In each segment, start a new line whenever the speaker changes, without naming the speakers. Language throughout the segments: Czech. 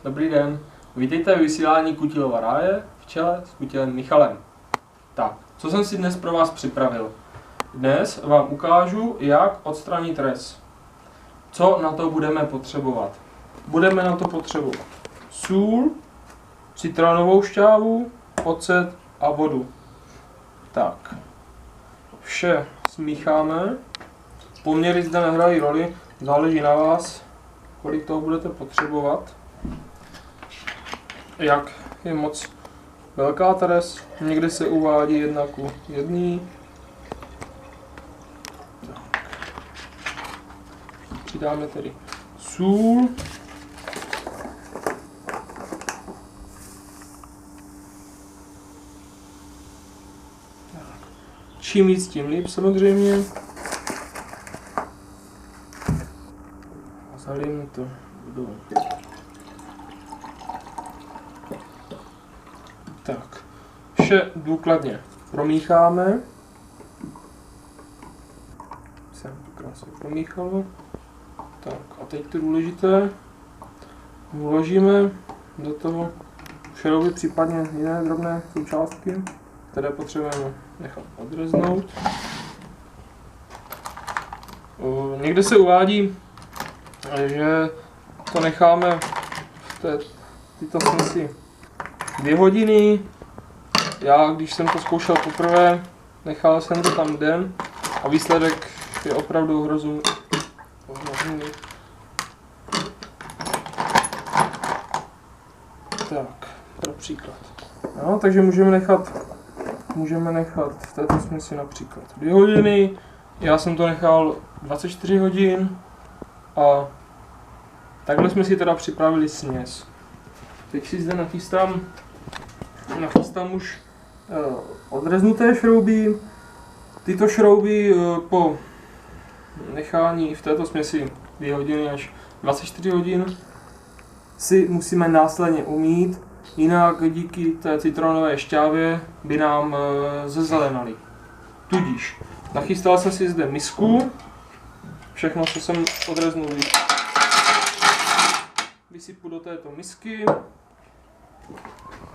Dobrý den, vítejte v vysílání Kutilova ráje v čele s Kutilem Michalem. Tak, co jsem si dnes pro vás připravil? Dnes vám ukážu, jak odstranit rez. Co na to budeme potřebovat? Budeme na to potřebovat sůl, citronovou šťávu, ocet a vodu. Tak, vše smícháme. Poměry zde nehrají roli, záleží na vás, kolik toho budete potřebovat. Jak je moc velká ta rez, někdy se uvádí 1:1. Přidáme tedy sůl. Čím víc, tím líp samozřejmě. Zalijeme to vodou. Tak, vše důkladně promícháme. Jsem to krásně promíchal. Tak a teď to důležité. Vložíme do toho šrouby, případně jiné drobné součástky, které potřebujeme nechat odreznout. Někde se uvádí, že to necháme v této směsi 2 hodiny. Já, když jsem to zkoušel poprvé, nechal jsem to tam den a výsledek je opravdu hrozný. Tak, pro příklad. No, takže můžeme nechat v této směsi například 2 hodiny. Já jsem to nechal 24 hodin a takhle jsme si teda připravili směs. Teď si zde nachystám už odreznuté šrouby. Tyto šrouby po nechání v této směsi 2 hodiny až 24 hodin si musíme následně umýt, jinak díky té citronové šťávě by nám zezelenaly. Tudíž nachystal jsem si zde misku, všechno, co jsem odreznul, vysypu do této misky,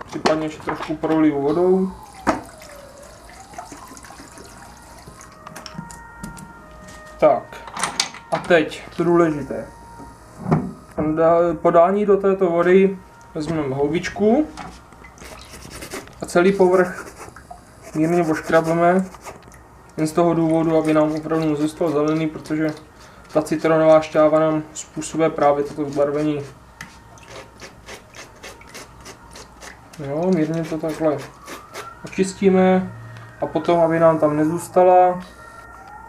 případně ještě trošku proliju vodou. Tak, a teď to důležité. Podání do této vody vezmeme houbičku a celý povrch mírně oškrabeme, jen z toho důvodu, aby nám opravdu zůstal zelený, protože ta citronová šťáva nám způsobuje právě toto zbarvení. Jo, mírně to takhle očistíme a potom, aby nám tam nezůstala,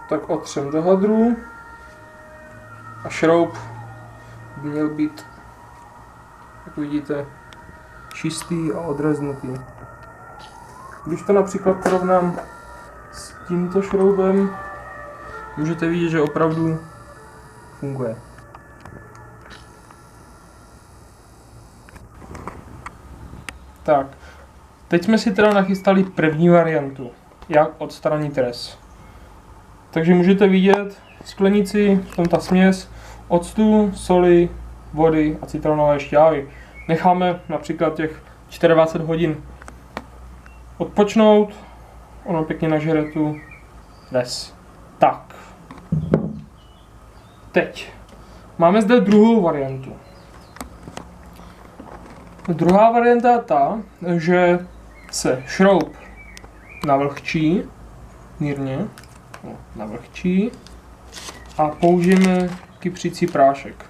tak otřem do hadru a šroub by měl být, jak vidíte, čistý a odreznutý. Když to například porovnám s tímto šroubem, můžete vidět, že opravdu funguje. Tak, teď jsme si teda nachystali první variantu, jak odstranit rez. Takže můžete vidět v sklenici, v tom ta směs octu, soli, vody a citronové šťávy. Necháme například těch 24 hodin odpočnout, ono pěkně nažere tu rez. Tak, teď máme zde druhou variantu. Druhá varianta je ta, že se šroub navlhčí, mírně navlhčí a použijeme kypřící prášek.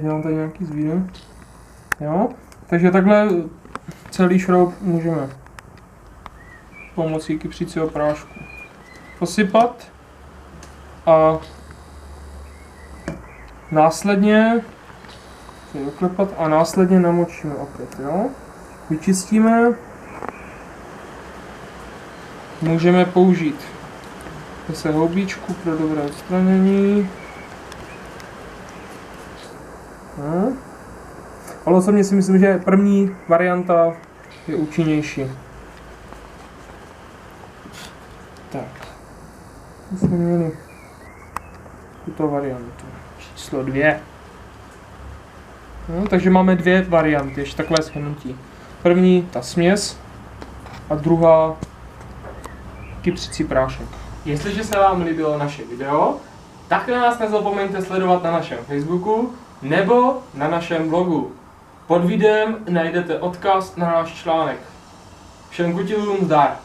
Dělám tady nějaký zvíře. Jo? Takže takhle celý šroub můžeme pomocí kypřícího prášku posypat a následně oklepat a následně namočíme opět. Jo? Vyčistíme. Můžeme použít zase houbičku pro dobré odstranění. No. Ale osobně si myslím, že první varianta je účinnější. Tak. jsme měli tuto variantu. Číslo 2. No, takže máme dvě varianty, ještě takové shrnutí. První ta směs a druhá kypřicí prášek. Jestliže se vám líbilo naše video, tak nás nezapomeňte sledovat na našem Facebooku nebo na našem blogu. Pod videem najdete odkaz na náš článek. Všem kutilům zdar!